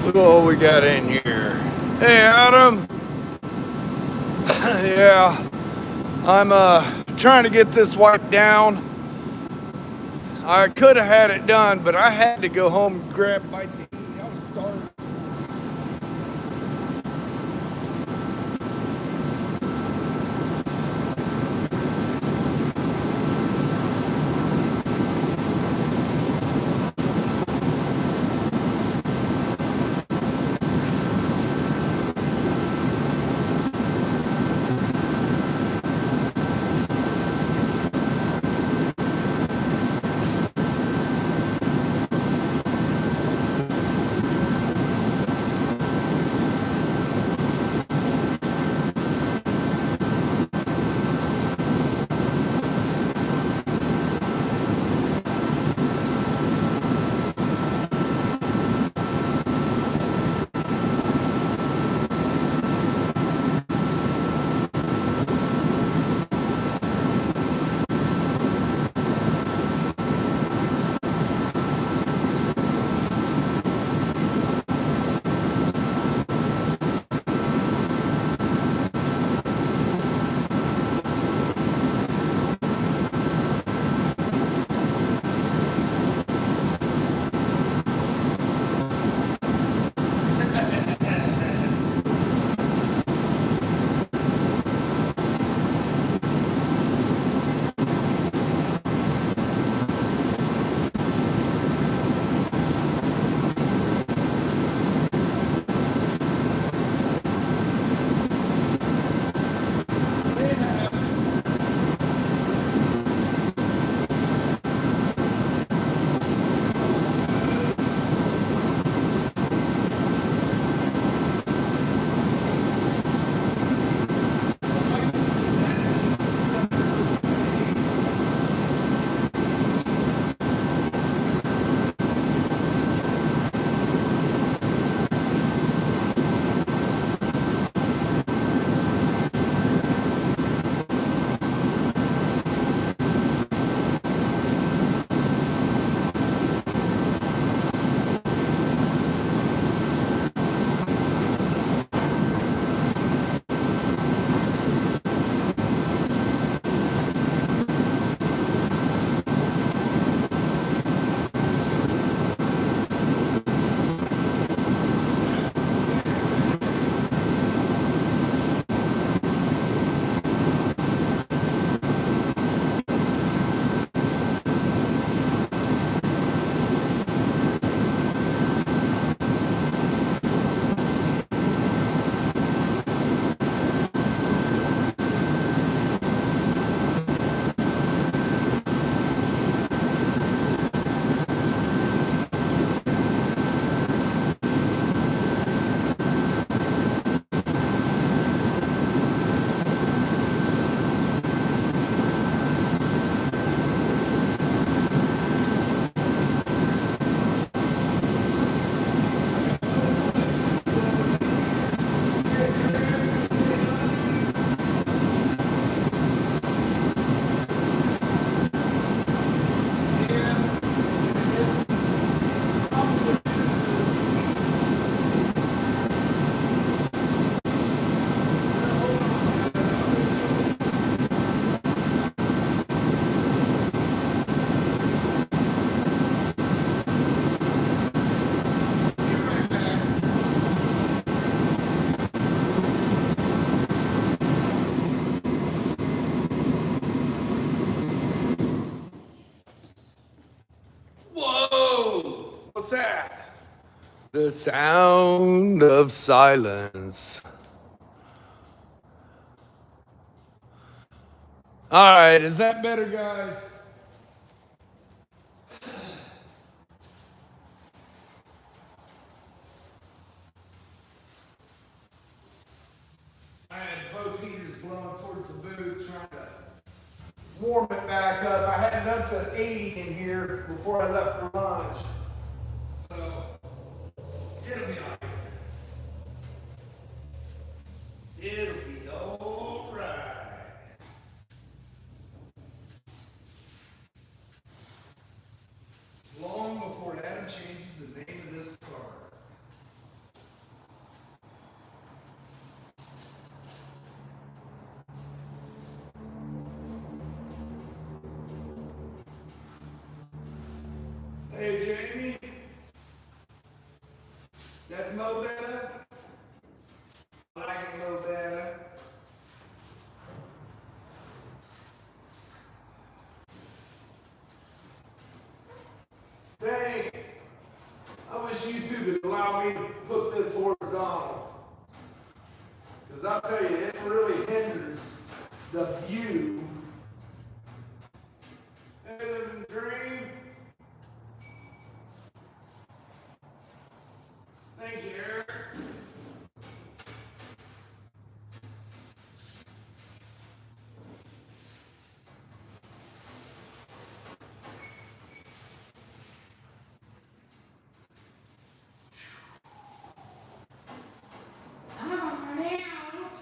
Look at what we got in here. Hey, Adam. Yeah, I'm trying to get this wiped down. I could have had it done, but I had to go home and grab a bite to eat. I was starving. Whoa! What's that? The sound of silence. All right, is that better, guys? I had both heaters blowing towards the boot, trying to warm it back up. I had it up to 80 in here before I left for lunch. So, it'll be all right. It'll be all right. Long before Adam changes the name of this car. Hey, Jamie. That's Mo better? I like it Mo better. Dang. I wish YouTube would allow me to put this horizontal. Because I'll tell you, it really hinders the view. Hey, living dream. Thank you, Eric. I'm out.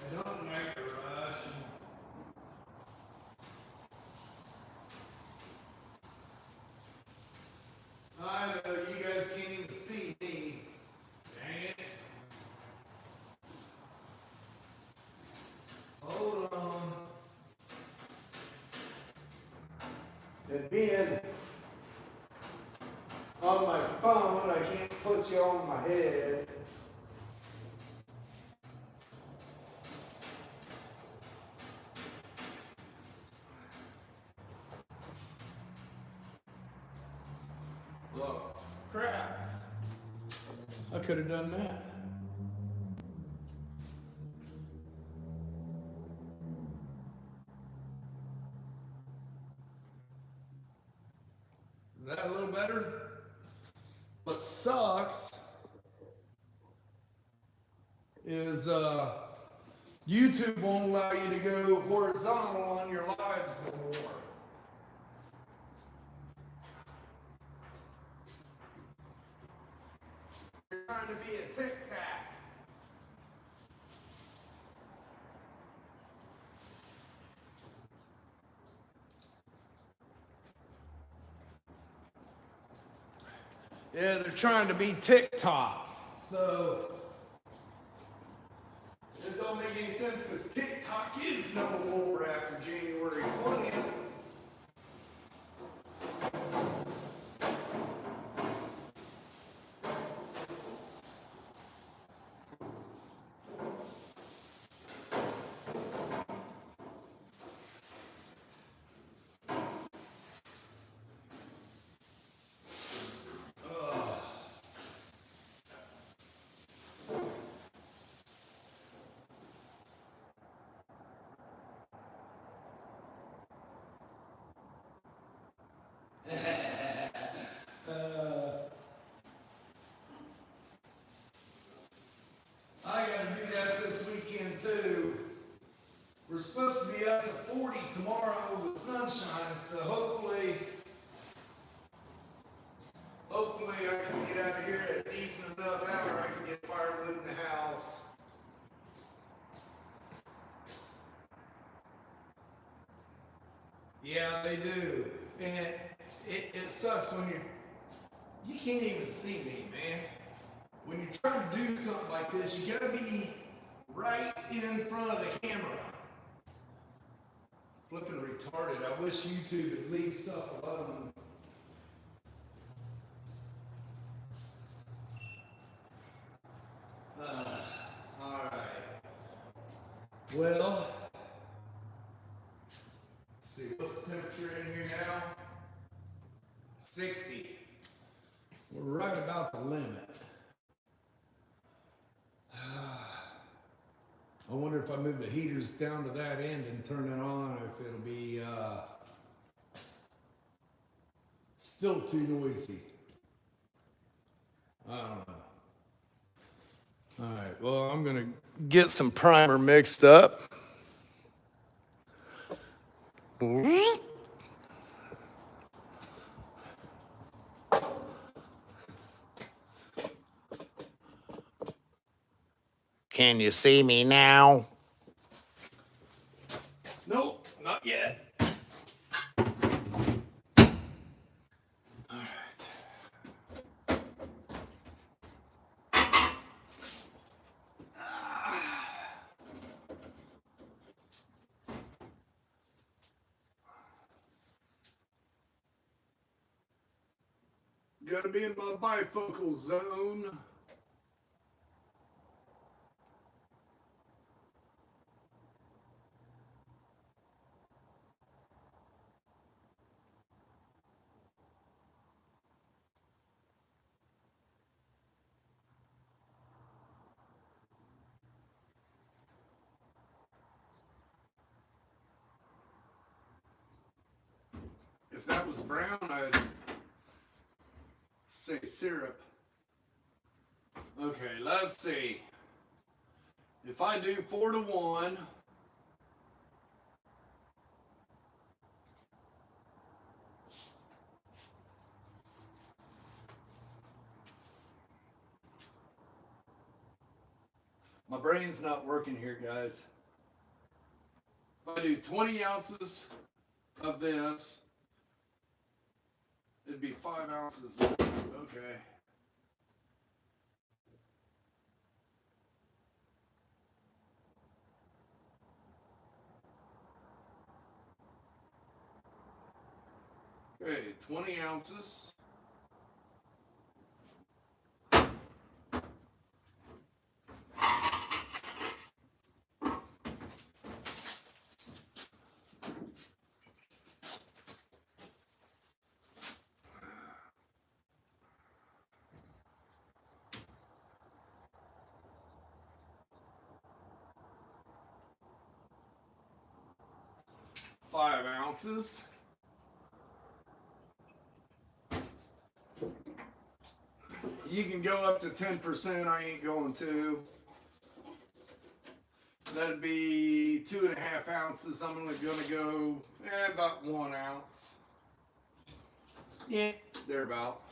I don't like the rush. I know you guys can't even see me. Dang it. Hold on. And being on my phone, I can't put you on my head. Well, crap. I could have done that. Is that a little better? What sucks is YouTube won't allow you to go horizontal on your lives no more. You're trying to be a tic tac. Yeah, they're trying to be TikTok. So it don't make any sense because TikTok is no more after January 20th. I gotta do that this weekend too. We're supposed to be up to 40 tomorrow with sunshine, so hopefully I can get out of here at a decent enough hour. I can get firewood in the house. Yeah, they do. And it sucks when you can't even see me, man. When you're trying to do something like this, you gotta be right in front of the camera. Flipping retarded. I wish YouTube would leave stuff alone. Alright. Well, let's see, what's the temperature in here now? 60. We're right about the limit. I wonder if I move the heaters down to that end and turn it on, if it'll be still too noisy. I don't know. All right, well, I'm gonna get some primer mixed up. Can you see me now? Nope, not yet. All right. Gotta be in my bifocal zone. If that was brown, I'd say syrup. Okay, let's see. If I do 4-1, my brain's not working here, guys. If I do 20 ounces of this, it'd be 5 ounces. Okay. Okay, 20 ounces. Five ounces. You can go up to 10%. I ain't going to. That'd be 2.5 ounces. I'm only gonna go about 1 ounce. Yeah, thereabout.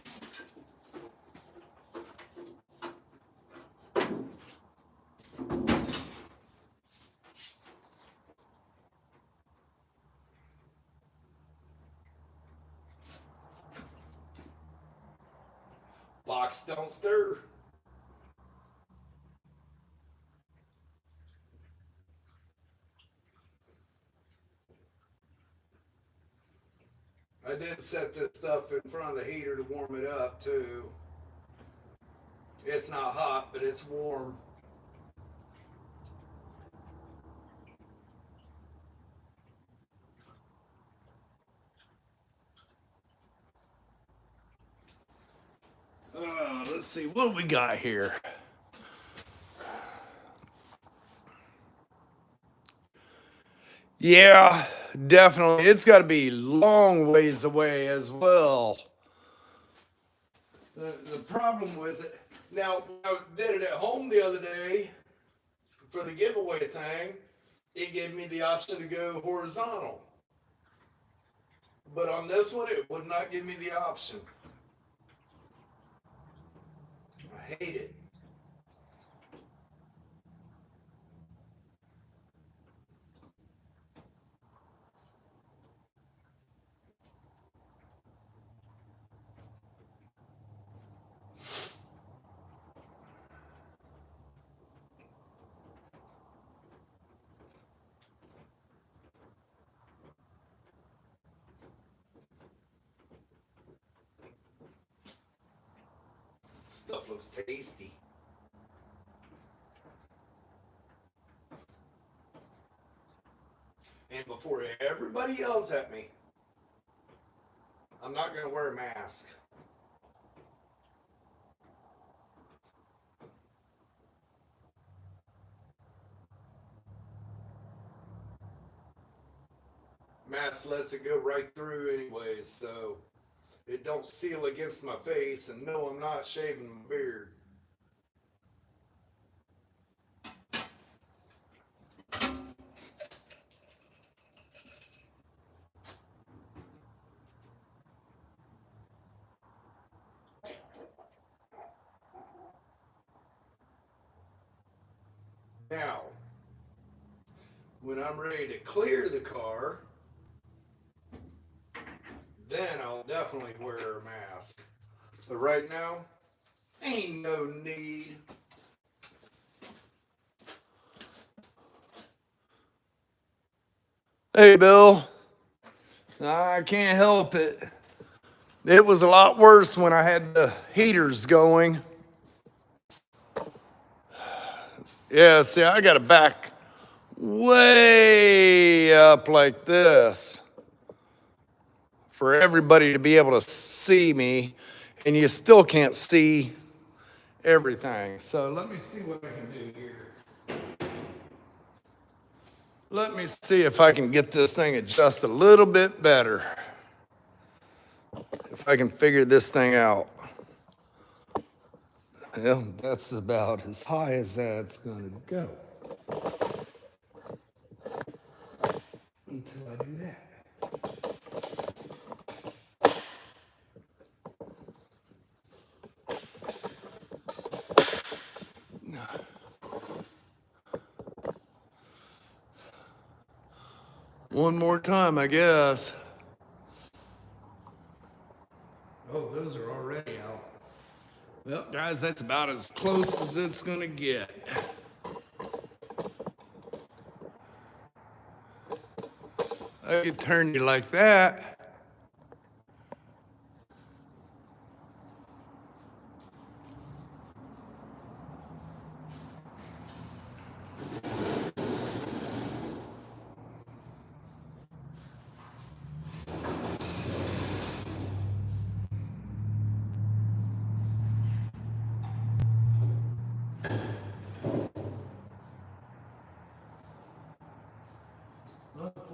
Box don't stir. I did set this stuff in front of the heater to warm it up too. It's not hot, but it's warm. Let's see what we got here. Yeah, definitely. It's got to be long ways away as well. The problem with it, now I did it at home the other day for the giveaway thing. It gave me the option to go horizontal. But on this one, it would not give me the option. I hate it. Stuff looks tasty. And before everybody yells at me, I'm not going to wear a mask. Mask lets it go right through anyways, so it don't seal against my face, and no, I'm not shaving my beard. Now, when I'm ready to clear the car, then I'll definitely wear a mask. But right now, ain't no need. Hey, Bill. I can't help it. It was a lot worse when I had the heaters going. Yeah, see, I got to back way up like this for everybody to be able to see me, and you still can't see everything. So let me see what I can do here. Let me see if I can get this thing adjusted a little bit better. If I can figure this thing out. Well, that's about as high as that's going to go. Until I do that. One more time, I guess. Oh, those are already out. Well, guys, that's about as close as it's going to get. I could turn you like that.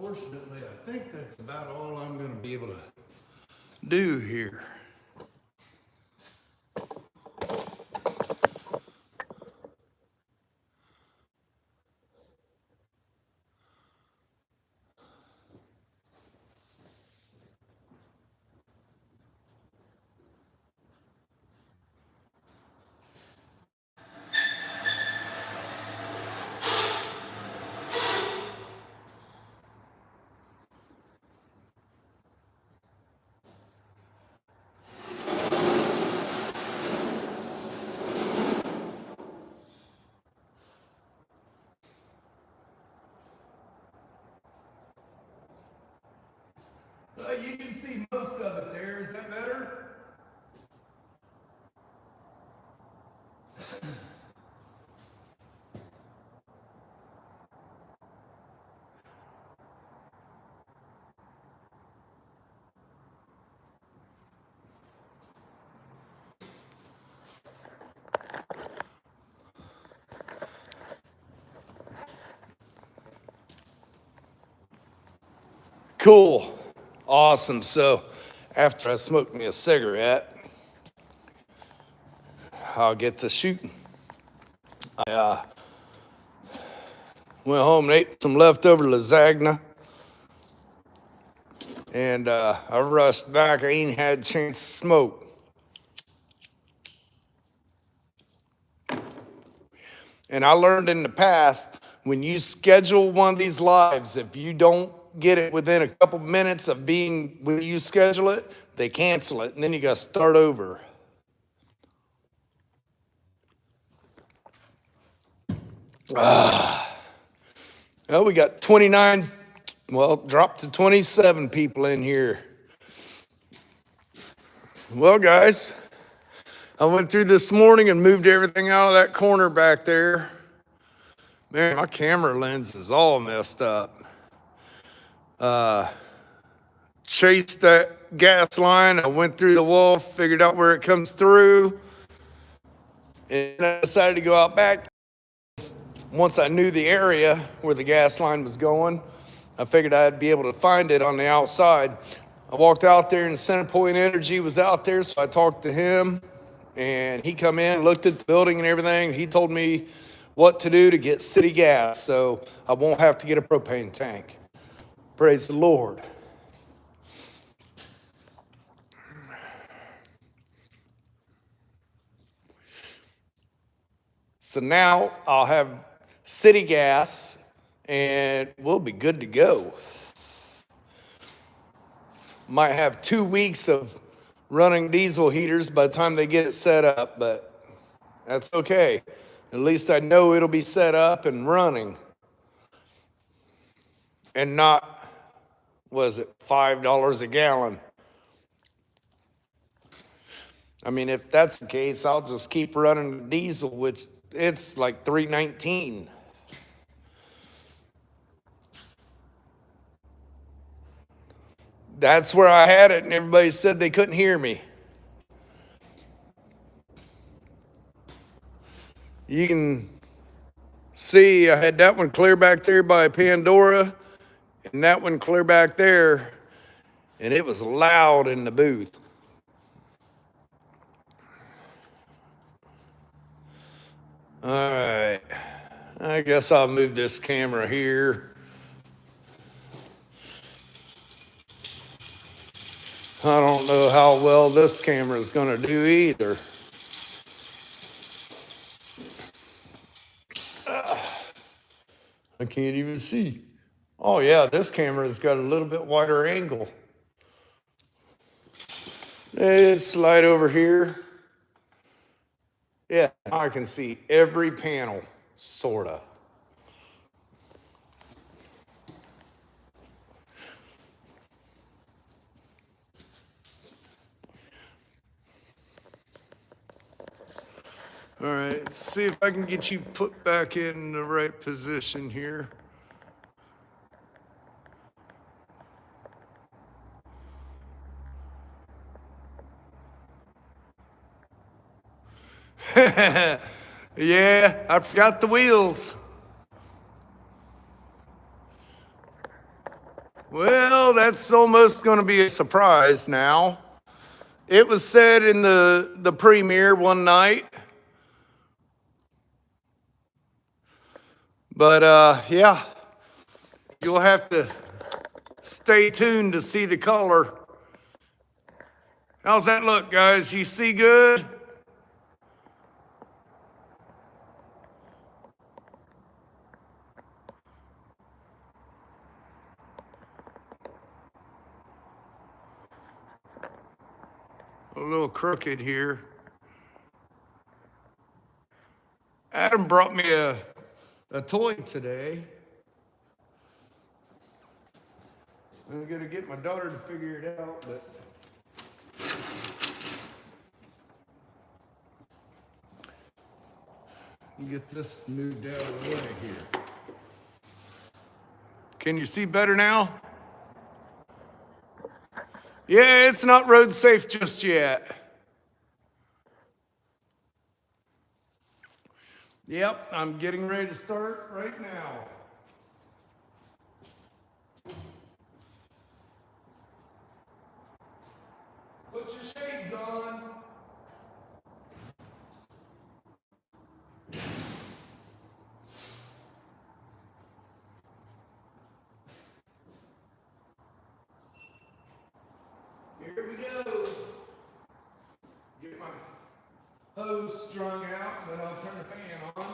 Unfortunately, I think that's about all I'm going to be able to do here. You can see most of it there. Is that better? Cool. Awesome. So after I smoke me a cigarette, I'll get to shooting. I went home and ate some leftover lasagna. And I rushed back. I ain't had a chance to smoke. And I learned in the past, when you schedule one of these lives, if you don't get it within a couple minutes of being when you schedule it, they cancel it, and then you got to start over. Well, we got 29, well, dropped to 27 people in here. Well, guys, I went through this morning and moved everything out of that corner back there. Man, my camera lens is all messed up. Chased that gas line. I went through the wall, figured out where it comes through, and I decided to go out back. Once I knew the area where the gas line was going, I figured I'd be able to find it on the outside. I walked out there and CenterPoint Energy was out there, so I talked to him, and he come in, looked at the building and everything. He told me what to do to get city gas, so I won't have to get a propane tank. Praise the Lord. So now I'll have city gas and we'll be good to go. Might have 2 weeks of running diesel heaters by the time they get it set up, but that's okay. At least I know it'll be set up and running. And not, what is it, $5 a gallon. I mean, if that's the case, I'll just keep running diesel, which it's like 319. That's where I had it, and everybody said they couldn't hear me. You can see I had that one clear back there by Pandora, and that one clear back there, and it was loud in the booth. All right, I guess I'll move this camera here. I don't know how well this camera is going to do either. I can't even see. Oh yeah, this camera's got a little bit wider angle. Let's slide over here. Yeah, now I can see every panel, sorta. All right, let's see if I can get you put back in the right position here. Yeah, I forgot the wheels. Well, that's almost going to be a surprise now. It was said in the premiere one night. But yeah, you'll have to stay tuned to see the color. How's that look, guys? You see good? A little crooked here. Adam brought me a toy today. I'm gonna get my daughter to figure it out, but get this moved out of the way here. Can you see better now? Yeah, it's not road safe just yet. Yep, I'm getting ready to start right now. Put your shades on. Here we go. Get my hose strung out, and then I'll turn the fan on.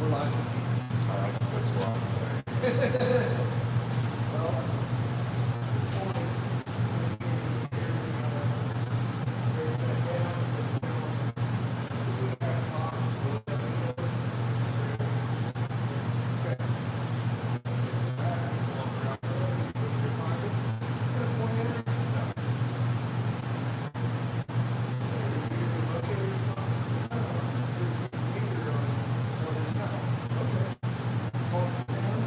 We're live. That's what I'm saying. Well, this morning, they sat down, so we got a box full of straight. Okay. Set one energy zone. Okay, or something. So, I don't know. It's either on one of these houses. Okay. Call it down.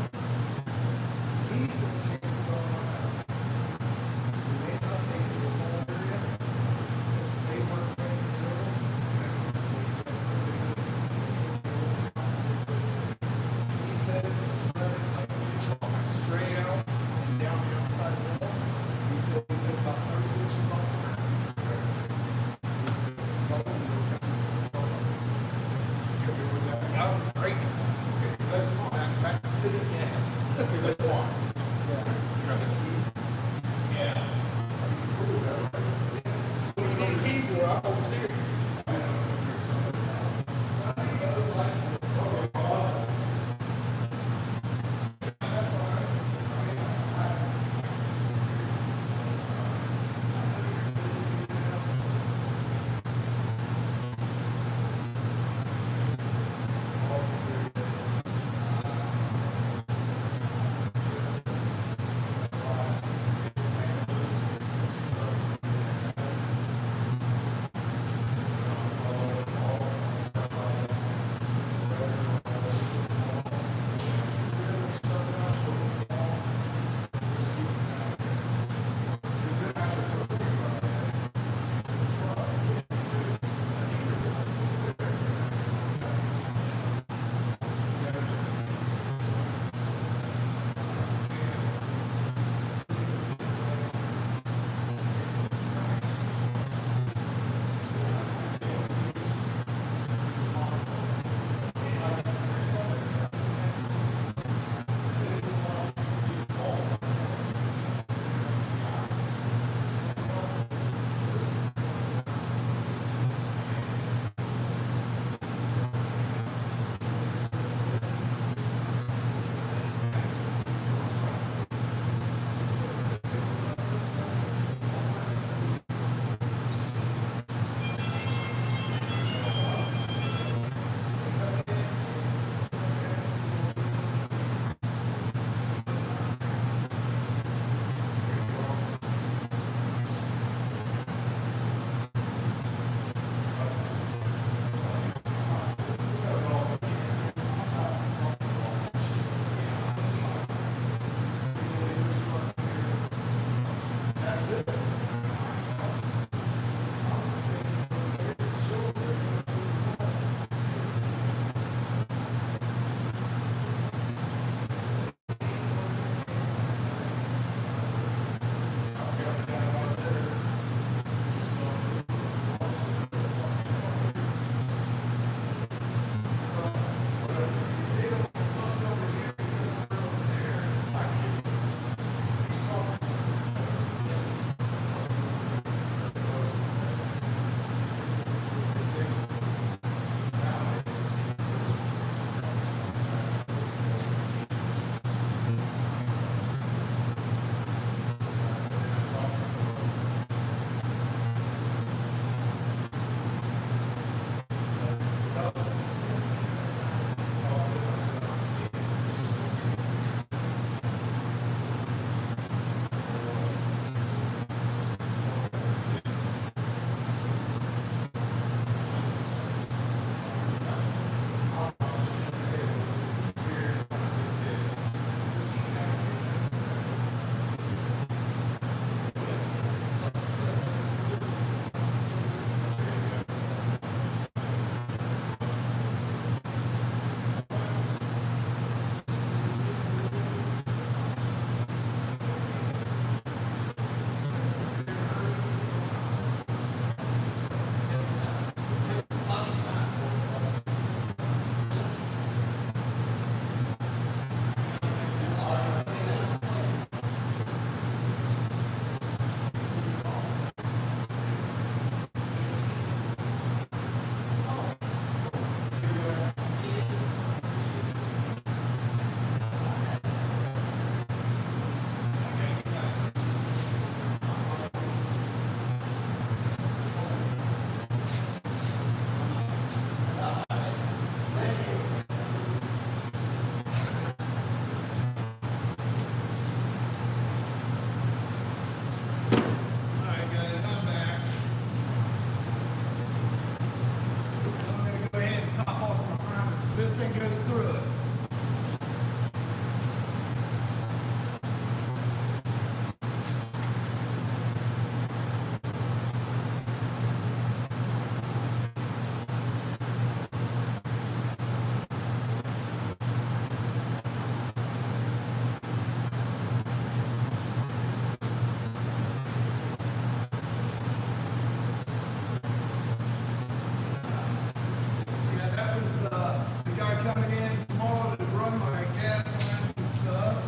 in tomorrow to run my gas lines and stuff.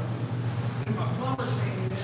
Then my plumber came in.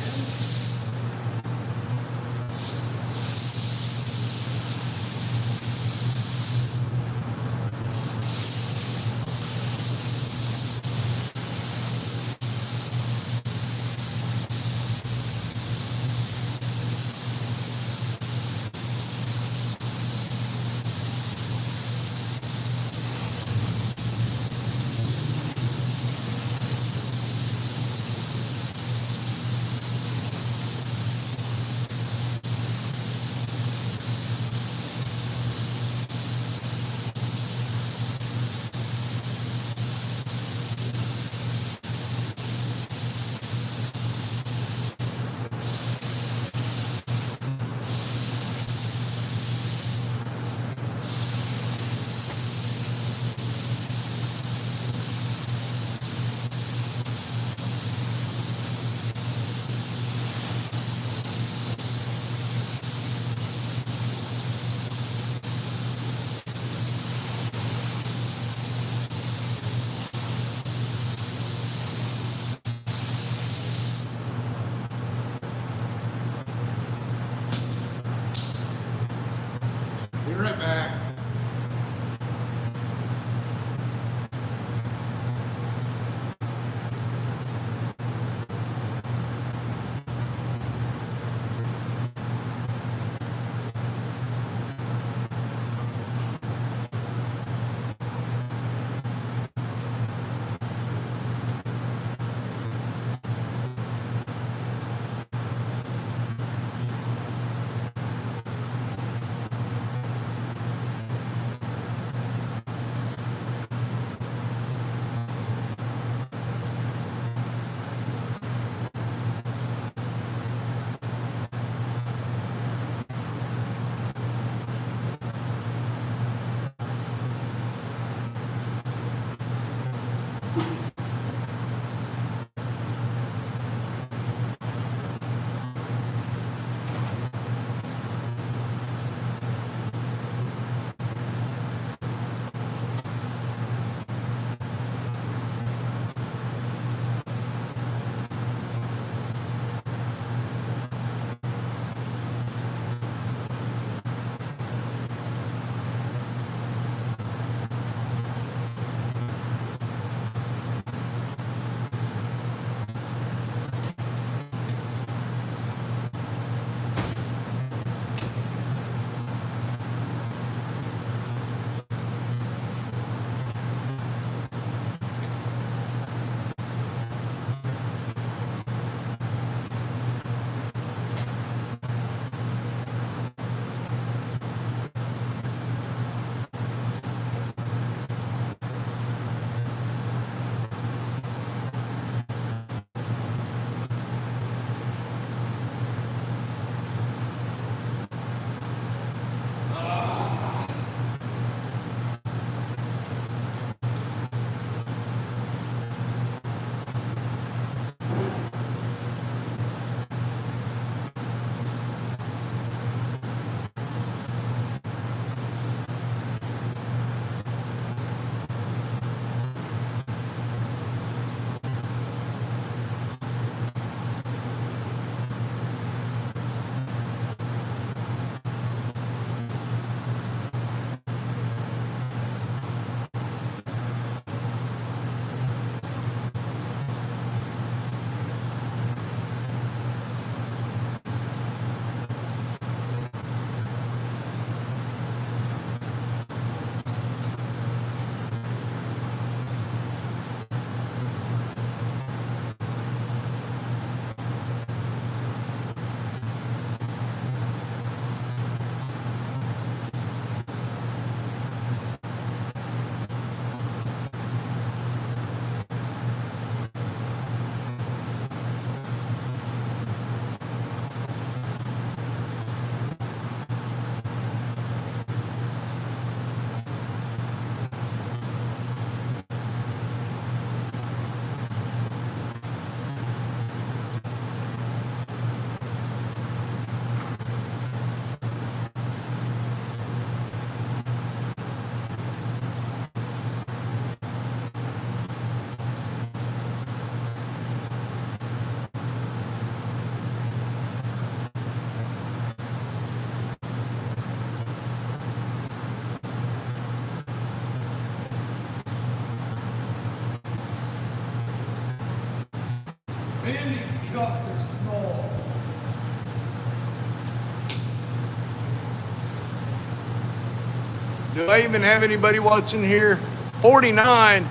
Man, these cups are small. Do I even have anybody watching here? 49.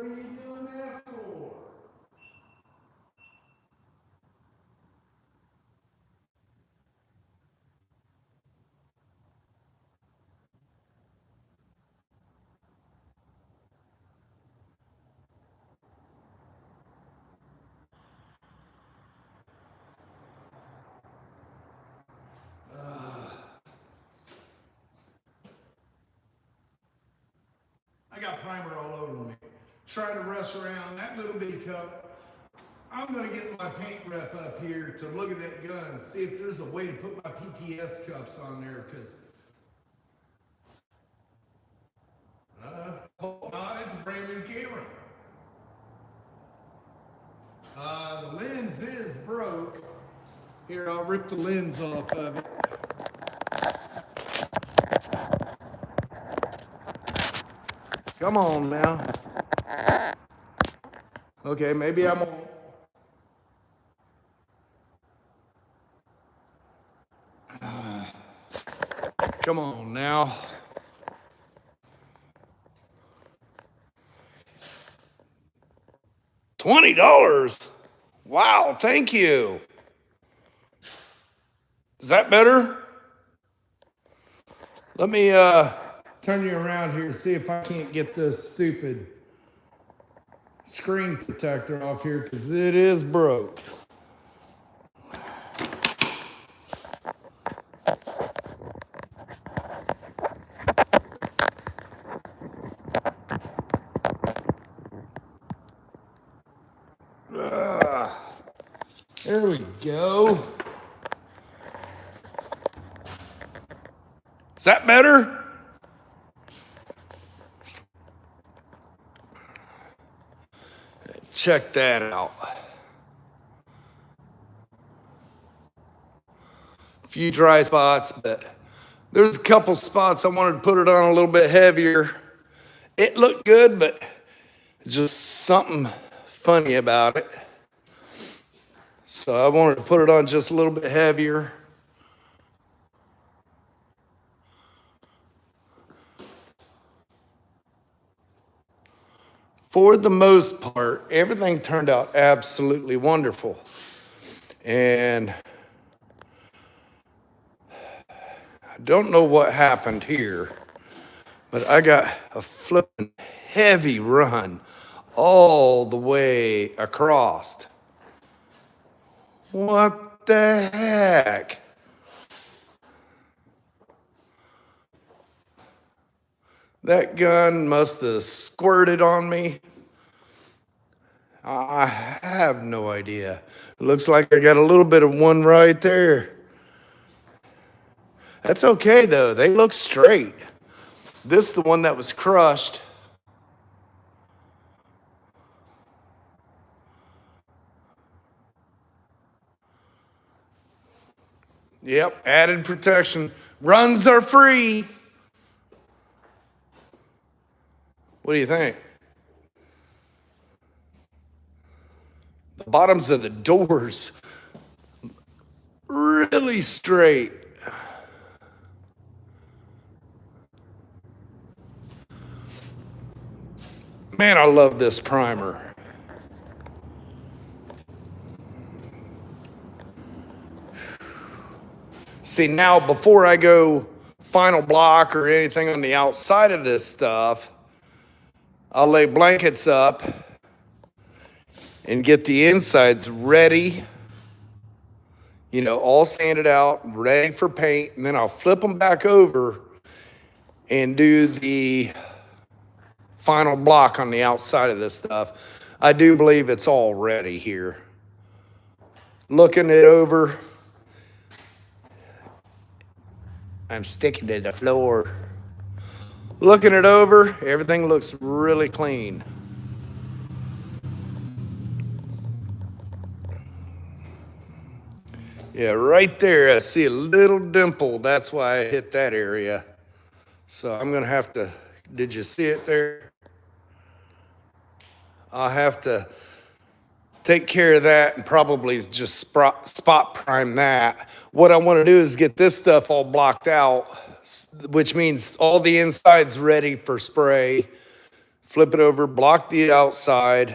What are you doing that for? I got primer all over me. Trying to rush around that little bitty cup. I'm gonna get my paint rep up here to look at that gun, see if there's a way to put my PPS cups on there, because hope not, it's a brand new camera. The lens is broke. Here, I'll rip the lens off of it. Come on now. Okay, maybe I'm on. Come on now. $20. Wow, thank you. Is that better? Let me turn you around here, see if I can't get this stupid screen protector off here, because it is broke. There we go. Is that better? Check that out. A few dry spots, but there's a couple spots I wanted to put it on a little bit heavier. It looked good, but just something funny about it. So I wanted to put it on just a little bit heavier. For the most part, everything turned out absolutely wonderful. And I don't know what happened here, but I got a flipping heavy run all the way across. What the heck? That gun must have squirted on me. I have no idea. It looks like I got a little bit of one right there. That's okay though, they look straight. This is the one that was crushed. Yep, added protection. Runs are free. What do you think? The bottoms of the doors really straight. Man, I love this primer. See, now before I go final block or anything on the outside of this stuff, I'll lay blankets up and get the insides ready, you know, all sanded out, ready for paint, and then I'll flip them back over and do the final block on the outside of this stuff. I do believe it's all ready here. Looking it over, I'm sticking to the floor. Looking it over, everything looks really clean. Yeah, right there, I see a little dimple. That's why I hit that area. So I'm gonna have to, did you see it there? I'll have to take care of that and probably just spot prime that. What I wanna do is get this stuff all blocked out, which means all the insides ready for spray flip it over, block the outside,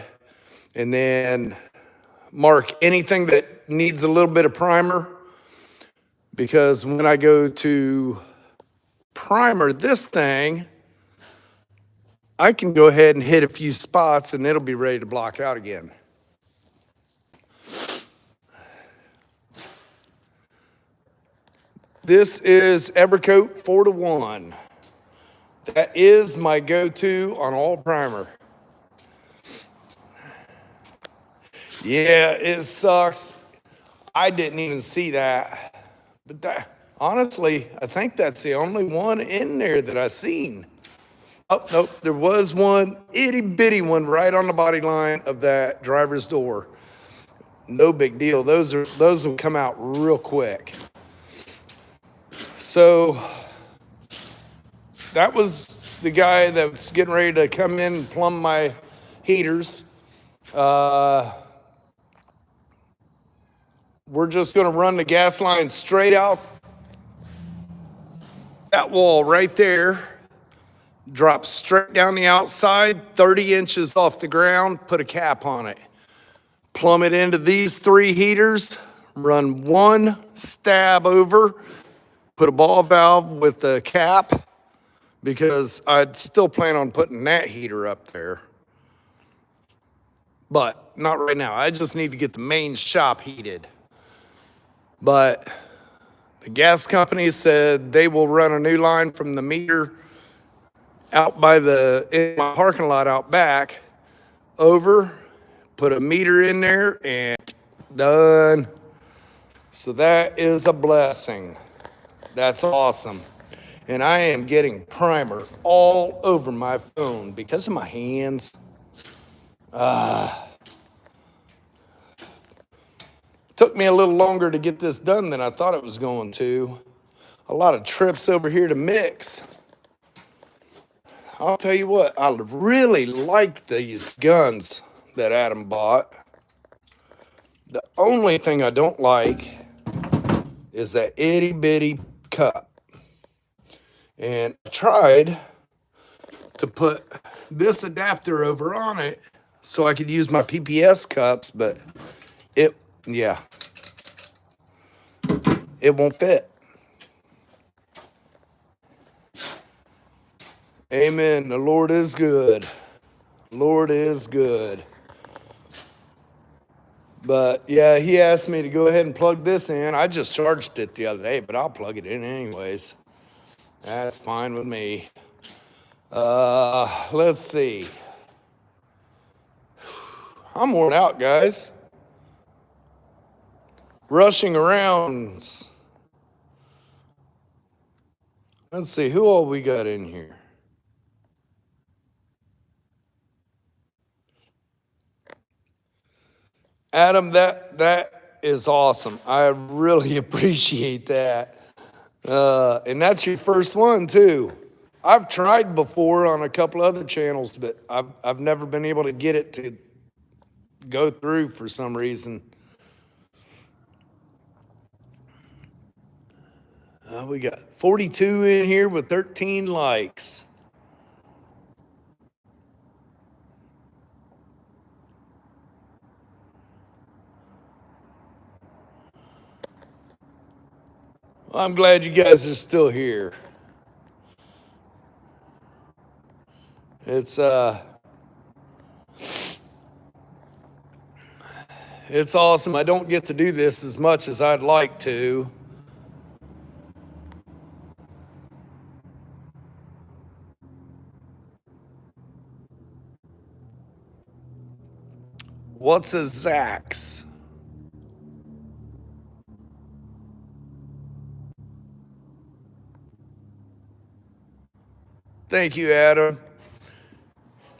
and then mark anything that needs a little bit of primer, because when I go to primer this thing, I can go ahead and hit a few spots and it'll be ready to block out again. This is Evercoat 4-to-1. That is my go-to on all primer. Yeah, it sucks. I didn't even see that. But that, honestly, I think that's the only one in there that I seen. Oh, nope, there was one itty bitty one right on the body line of that driver's door. No big deal. Those will come out real quick. So that was the guy that was getting ready to come in and plumb my heaters. We're just going to run the gas line straight out that wall right there, drop straight down the outside, 30 inches off the ground, put a cap on it. Plumb it into these 3 heaters, run 1 stab over, put a ball valve with the cap, because I'd still plan on putting that heater up there. But not right now. I just need to get the main shop heated. But the gas company said they will run a new line from the meter out by in my parking lot out back over, put a meter in there, and done. So that is a blessing. That's awesome. And I am getting primer all over my phone because of my hands. Took me a little longer to get this done than I thought it was going to. A lot of trips over here to mix. I'll tell you what, I really like these guns that Adam bought. The only thing I don't like is that itty bitty cup. And I tried to put this adapter over on it so I could use my PPS cups, but it won't fit. Amen. The Lord is good. Lord is good. But yeah, he asked me to go ahead and plug this in. I just charged it the other day, but I'll plug it in anyways. That's fine with me. Let's see. I'm worn out, guys. Rushing around. Let's see, who all we got in here? Adam, that is awesome. I really appreciate that. And that's your first one too. I've tried before on a couple other channels, but I've never been able to get it to go through for some reason. We got 42 in here with 13 likes. Well, I'm glad you guys are still here. It's awesome. I don't get to do this as much as I'd like to. What's a Zax? Thank you, Adam.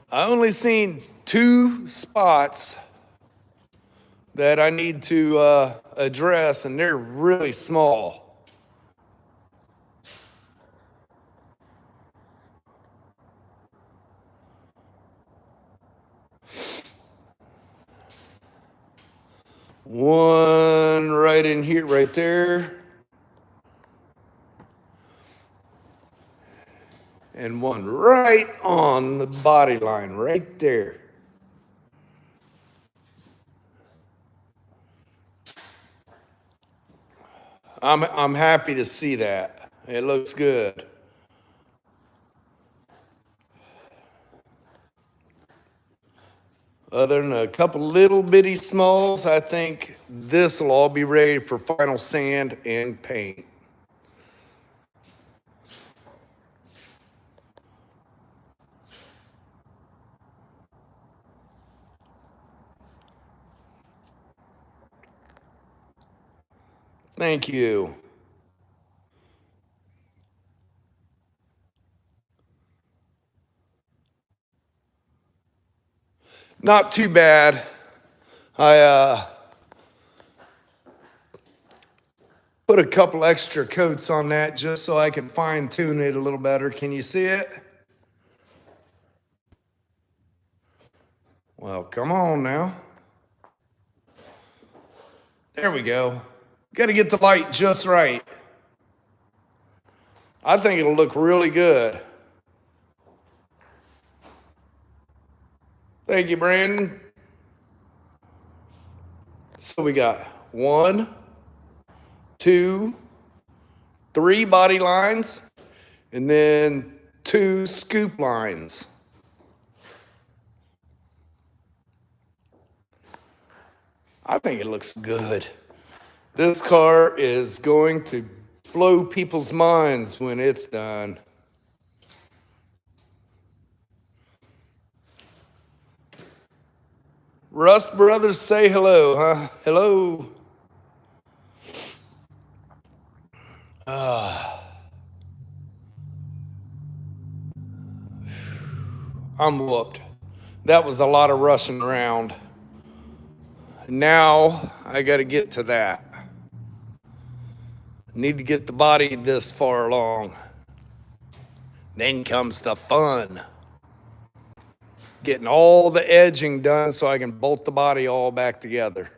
I only seen 2 spots that I need to address, and they're really small. One right in here, right there. and one right on the body line, right there. I'm happy to see that. It looks good. Other than a couple little bitty smalls, I think this will all be ready for final sand and paint. Thank you. Not too bad. I put a couple extra coats on that just so I can fine tune it a little better. Can you see it? Well, come on now. There we go. Got to get the light just right. I think it'll look really good. Thank you, Brandon. So we got 1, 2, 3 body lines, and then 2 scoop lines. I think it looks good. This car is going to blow people's minds when it's done. Rust Brothers, say hello, huh? Hello. I'm whooped. That was a lot of rushing around. Now I got to get to that. Need to get the body this far along. Then comes the fun. Getting all the edging done so I can bolt the body all back together.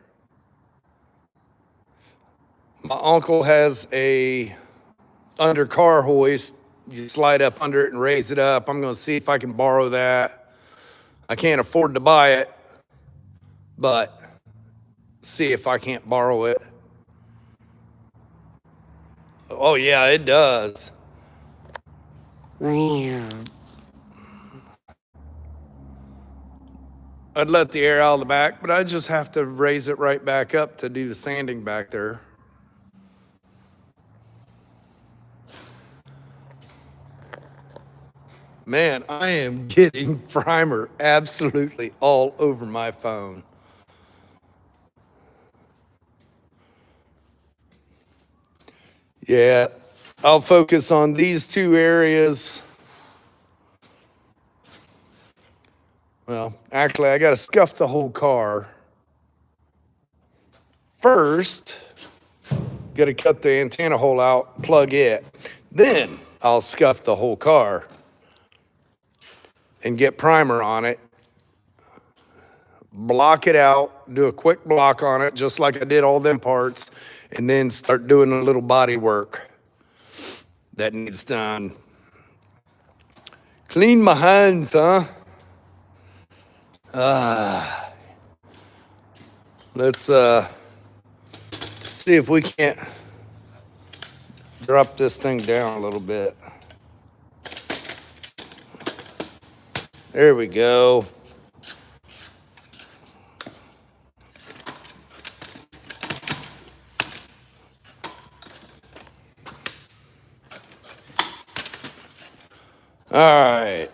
My uncle has a under car hoist. You slide up under it and raise it up. I'm going to see if I can borrow that. I can't afford to buy it, but see if I can't borrow it. Oh yeah, it does. I'd let the air out of the back, but I just have to raise it right back up to do the sanding back there. Man, I am getting primer absolutely all over my phone. Yeah, I'll focus on these 2 areas. Well, actually, I got to scuff the whole car. First, got to cut the antenna hole out, plug it. Then I'll scuff the whole car and get primer on it. Block it out, do a quick block on it, just like I did all them parts, and then start doing a little body work that needs done. Clean my hands, huh? Let's see if we can't drop this thing down a little bit. There we go. All right.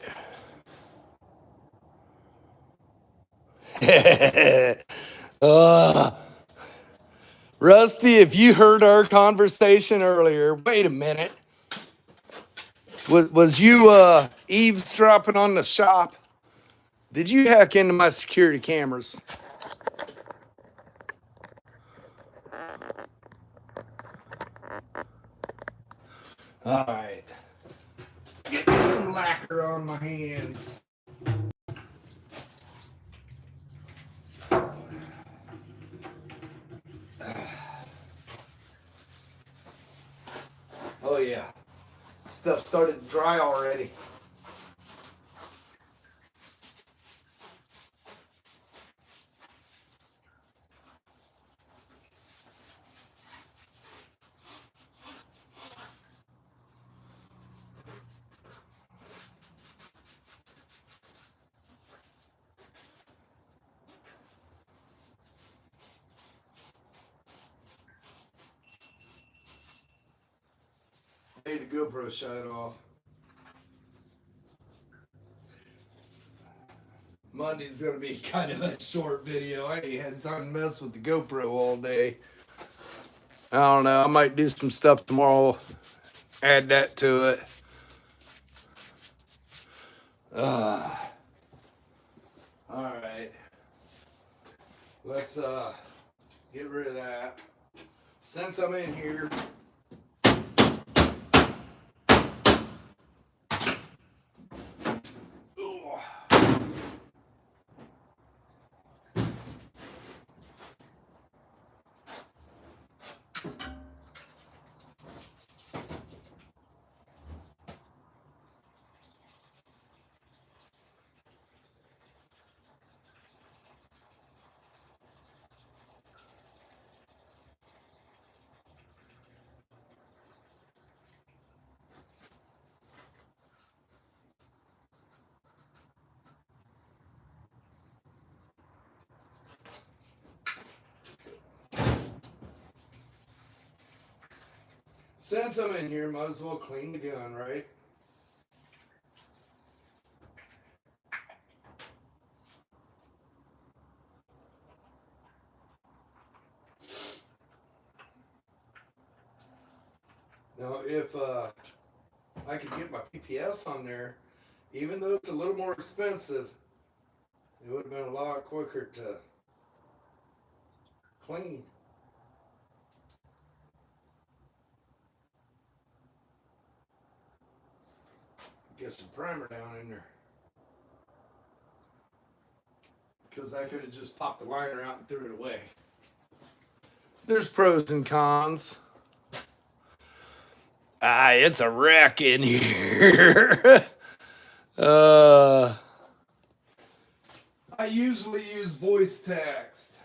Rusty, if you heard our conversation earlier, wait a minute. Was you eavesdropping on the shop? Did you hack into my security cameras? All right. Get me some lacquer on my hands. Oh yeah. Stuff started to dry already. Hey, the GoPro shut off. Monday's gonna be kind of a short video. I ain't had time to mess with the GoPro all day. I don't know. I might do some stuff tomorrow. Add that to it. All right. Let's get rid of that. Since I'm in here, might as well clean the gun, right? Now, if I could get my PPS on there, even though it's a little more expensive, it would have been a lot quicker to clean. Get some primer down in there. Because I could have just popped the liner out and threw it away. There's pros and cons. It's a wreck in here. I usually use voice text.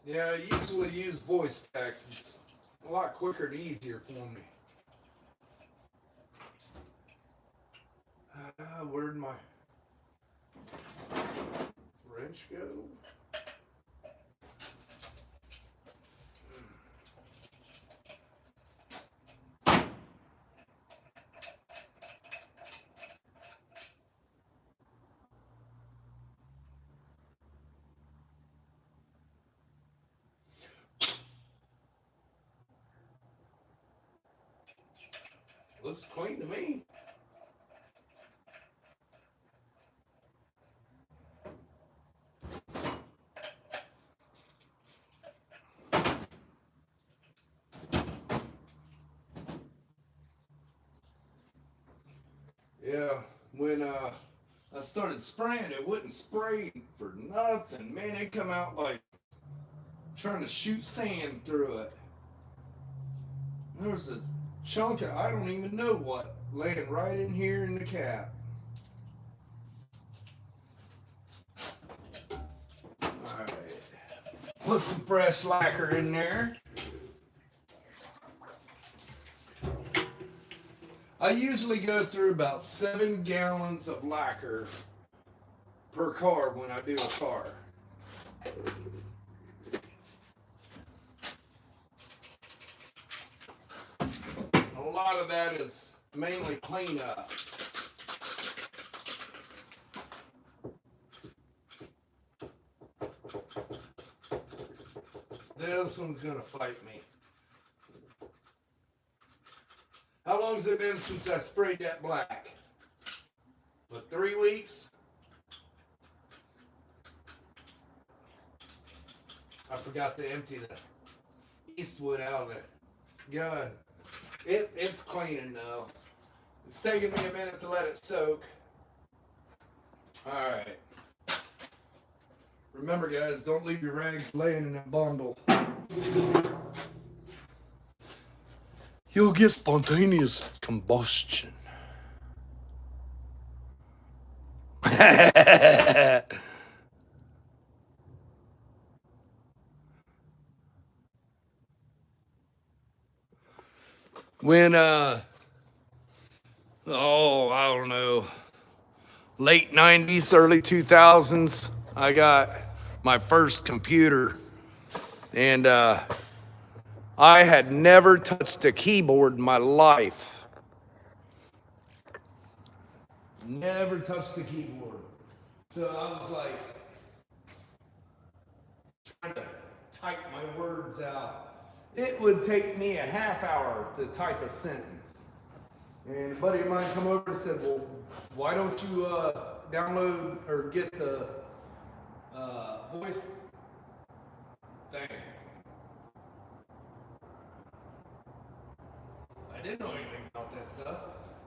Yeah, I usually use voice text. It's a lot quicker and easier for me. Where'd my wrench go? Looks clean to me. Yeah, when I started spraying, it wouldn't spray for nothing. Man, it come out like trying to shoot sand through it. There was a chunk of, I don't even know what, laying right in here in the cap. Alright. Put some fresh lacquer in there. I usually go through about 7 gallons of lacquer per car when I do a car. A lot of that is mainly cleanup. This one's gonna fight me. How long has it been since I sprayed that black? But 3 weeks? I forgot to empty the Eastwood out of the gun. It's cleaning now. It's taking me a minute to let it soak. Alright. Remember guys, don't leave your rags laying in a bundle. You'll get spontaneous combustion. When I don't know, late 90s, early 2000s, I got my first computer. And I had never touched a keyboard in my life. Never touched a keyboard. So I was like trying to type my words out. It would take me a half hour to type a sentence. And a buddy of mine come over and said, well, why don't you download or get the voice thing? I didn't know anything about that stuff.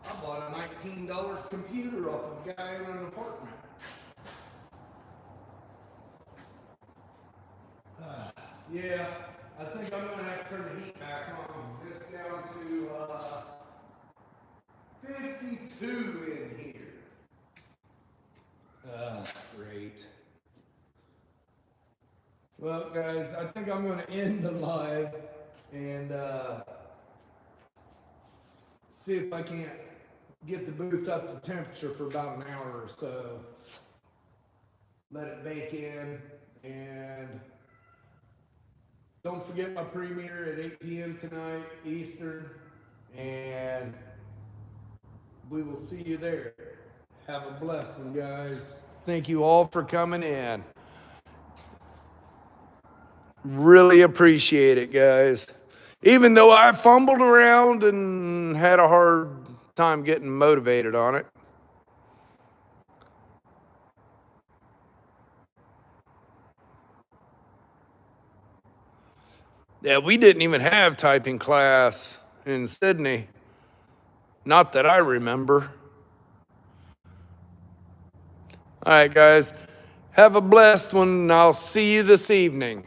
I bought a $19 computer off of a guy in an apartment. Yeah, I think I'm gonna have to turn the heat back on because it's down to 52 in here. Great. Well, guys, I think I'm gonna end the live and see if I can't get the booth up to temperature for about an hour or so. Let it bake in, and don't forget my premiere at 8 p.m. tonight, Eastern, and we will see you there. Have a blessed one, guys. Thank you all for coming in. Really appreciate it, guys. Even though I fumbled around and had a hard time getting motivated on it. Yeah, we didn't even have typing class in Sydney. Not that I remember. All right, guys. Have a blessed one, and I'll see you this evening.